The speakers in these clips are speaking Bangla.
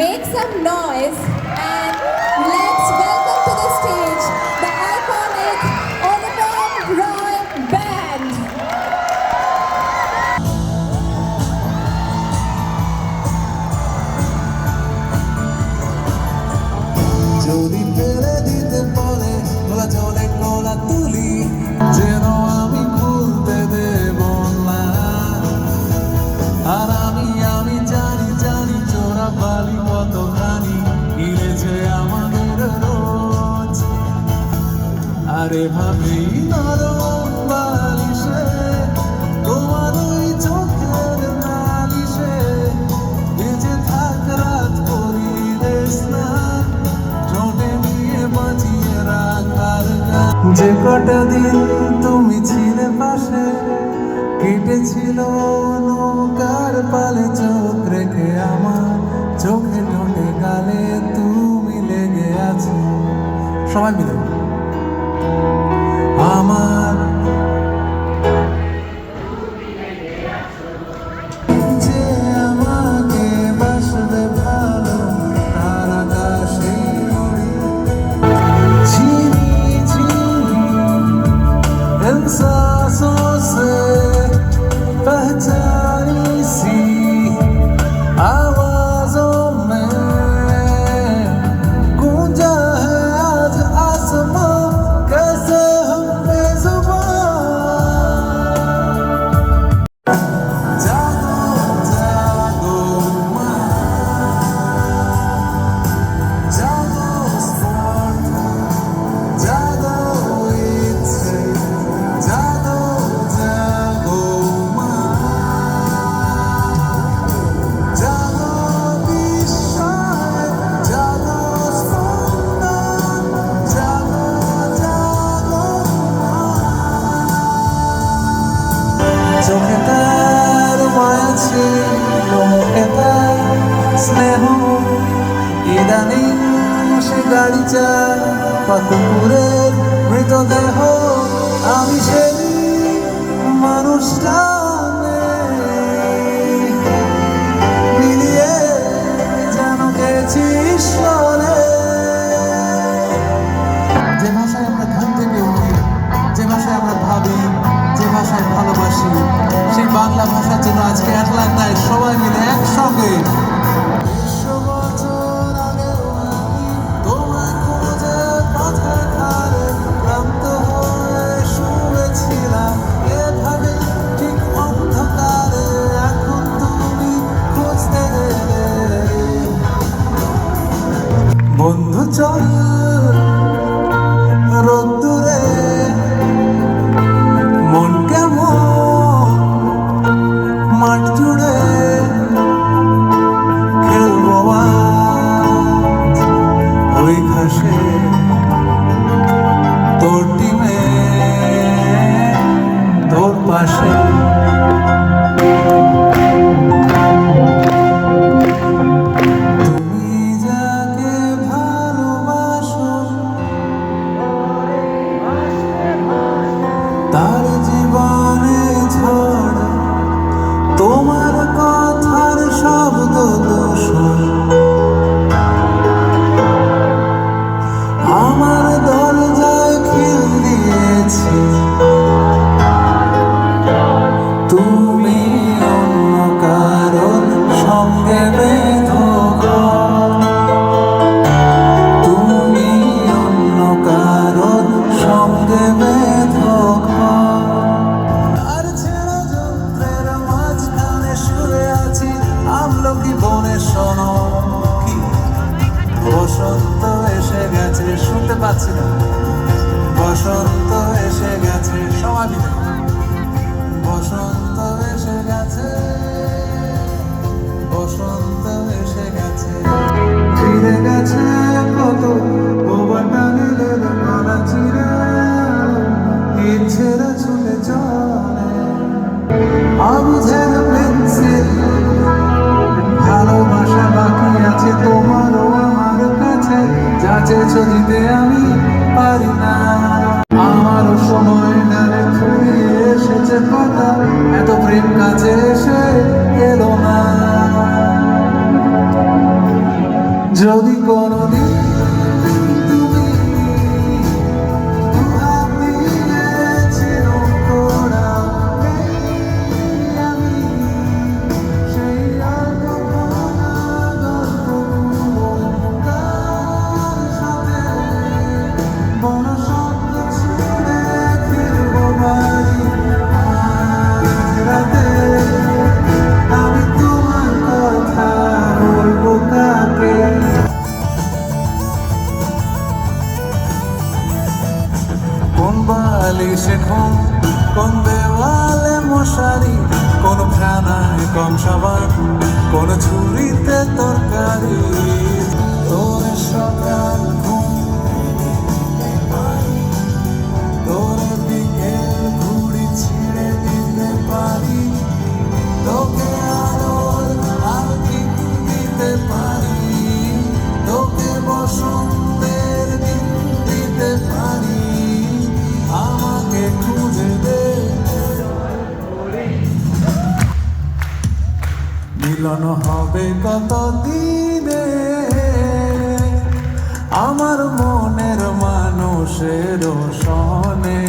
Make some noise and let's welcome to the stage the iconic Anupam Roy Band. যদি ফেলে দিতে বলে গোলা চলে গোলা তুলি যেন আমি খুলতে দেব না আর আমি জানি জানি চোরা বালি কতখানি গিলেছে আমাদের রোজ আরে ভাবেই নরম বালিশে তোমার ওই চোখের নালিশে বেঁচে থাক রাত করিস না যে কটা দিন তুমি ছিলে পাশে কেটেছিল নৌকার পালে চোখ রেখে আমার চোখে ঠোঁটে গালে তুমি লেগে আছো সবাই মিলে আমার যে আমাকে বাসবে ভালো তার আকাশে सांसों से पहचानी सी आवाजों में गूंजा है आज आसमां कैसे हम बेजुबान जागो जागो माँ जागो स्पॉट जागो इच्छे जागो जागो माँ जागो विश्वाय जागो स्पंदन जागो जागो চোখে তার মায়া ছিল মুখে তার স্নেহ ইদানিং সে গাড়ি চাপা কুকুরের মৃতদেহ আমি সেই মানুষটা নেই। মিলিয়ে যেন গেছি স্বরে যে ভাষায় আমরা ঘুম থেকে উঠি যে ভাষায় আমরা ভাবি যে ভাষায় ভালোবাসি সেই বাংলা ভাষার জন্য আজকে অ্যাটলান্টায় সবাই মিলে একসঙ্গে 100 বছর আগেও আমি তোমায় খুঁজে পথের ধারে ক্লান্ত হয়ে শুয়েছিলাম এভাবে ঠিক অন্ধকারে এখন তুমি খুঁজতে গেলে বন্ধু চল রোদ্দুরে মন কেমন মাঠ জুড়ে খেলবো আজ ওই ঘাসে তোর টিমে তোর পাশে তুমি যাকে ভালোবাসো তার জীবনে ঝড় তোমার কথার শব্দ দূষণ আমার দরজায় খিল দিয়েছে তুমি অন্য কারোর সঙ্গে বেঁধো ঘর তুমি অন্য কারোর সঙ্গে বেঁধো ঘর আর ছেড়া যন্ত্রের মাঝখানে শুয়ে আছি আমলকি বনে শোনো কি বসন্ত এসে গেছে শুনতে পাচ্ছি না বসন্ত এসে গেছে সবাই মিলে বসন্ত এসে গেছে বসন্ত এসে গেছে ফিরে গেছে কত বোবাটা নিলে গলা চিরে ইচ্ছেরা ছুটে চলে আবুঝের পেন্সিল ভালোবাসা বাকি আছে তোমারও আমার কাছে যা চেয়েছো দিতে আমি পারি না আমারও সময় ডালে ফুরিয়ে এসেছে কথা এত প্রেম কাছে এসে এলো না যদি কোনোদিন তুমি দুহাত দিয়েছিল তোরা, আমি সেই অল্প ভাঙা গল্পগুলো তার সাথে বড় শব্দ শুনে ফিরবো বাড়ি আজ রাতে। আমি তোমার কথা বলবো কাকে? কোন বালিশে ঘুম, কোন দেওয়ালে মশারি, কোন ফ্যানায় কম সাবান, কোন ঝুড়িতে তরকারি। তোর সকাল ঘুম, তোর বিকেল ঘুড়ি ছিঁড়ে দিতে পারি, তোকে আলোর আলটি দিতে পারি, তোকে বসন্তের দিন দিতে পারি, আমাকে খুঁজে দে। মিলন হবে কত দিনে আমার মনের মানুষের সনে,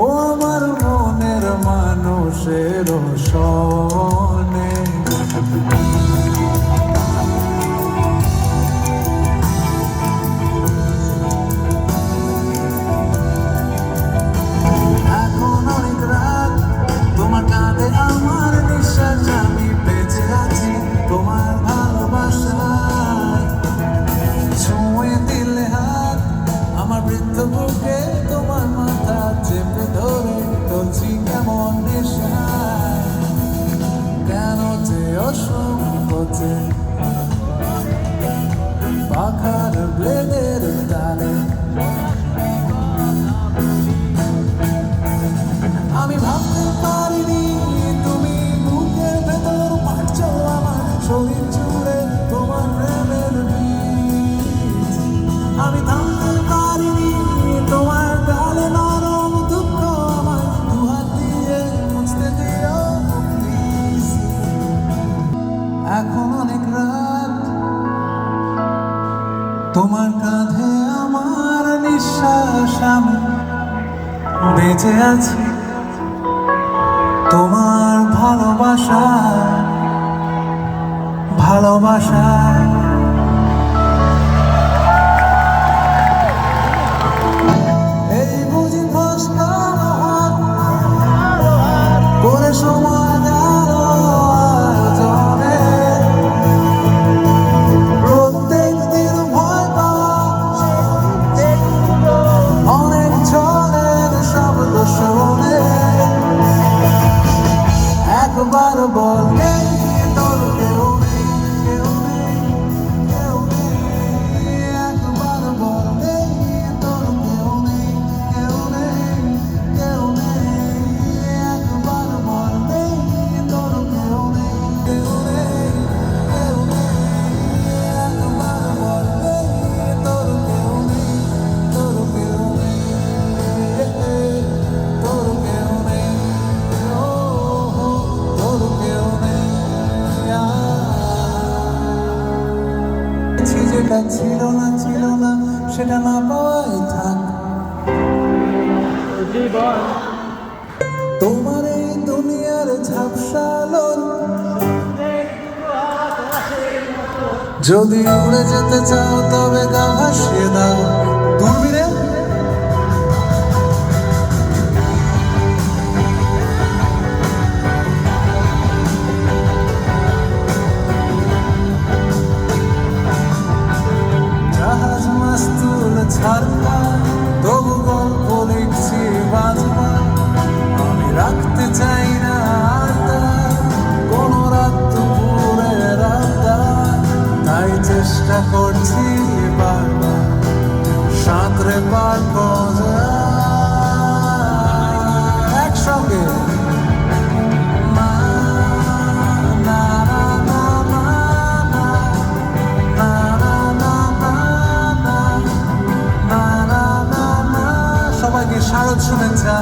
ও আমার মনের মানুষের সনে। এখন অনেক রাত, তোমার কাঁধে আমার নিঃশ্বাস, আমি বেঁচে আছি তোমার ভালোবাসায়। ছুঁয়ে দিলে হাত আমার বৃদ্ধ বুকে, তোমার মাথা চেপে ধরে চলছি কেমন নেশায়। কেন যে অসম্ভবে পাখার ব্লেডের তালে আমি ভাবতে পারিনি তুমি বুকের ভেতর পাচ্ছ আমার শরীর জুড়ে তোমার প্রেমের বীজ। আমি থামতে পারিনি তোমার গালে নরম দুঃখ আমার দুহাত দিয়ে মুছতে দিও please। এখন অনেক রাত, তোমার কাঁধে আমার নিঃশ্বাস, আমি বেঁচে আছি তোমার ভালোবাসা, ভালোবাসা। এই বুঝি ফসকানো হাত করে সময় গেল আয়োজনে, প্রত্যেক দিন ভয় পাওয়া অনেক ঝড়ের শব্দ শুনে। একবার বল নেই তোর কেউ নেই, কেউ নেই, কেউ নেই। একবার বল নেই তোর কেউ নেই, কেউ নেই, কেউ নেই। একবার বল নেই তোর কেউ নেই, কেউ নেই, কেউ নেই। একবার বল নেই তোর কেউ নেই, তোর কেউ নেই, তোর কেউ নেই, তোর কেউ নেই। যেটা ছিল না ছিল না সেটা না পাওয়াই থাক, তোমার এই দুনিয়ার ঝাপসালোর যদি উড়ে যেতে চাও তবে গা ভাসিয়ে দাও দূরবীরে। জাহাজ মাস্তুল ছাড়বা তবু গল্প লিখছি বাজবা, আমি রাখতে চাই না আর তার কোনো রাত দুপুরের আবদার, তাই চেষ্টা করছি বারবার সাঁতরে পার করা একসঙ্গে। না, না, না, না, না, না, না, না, না, না, না, না, না, না, না। সবাইকে স্বাগত শুভেচ্ছা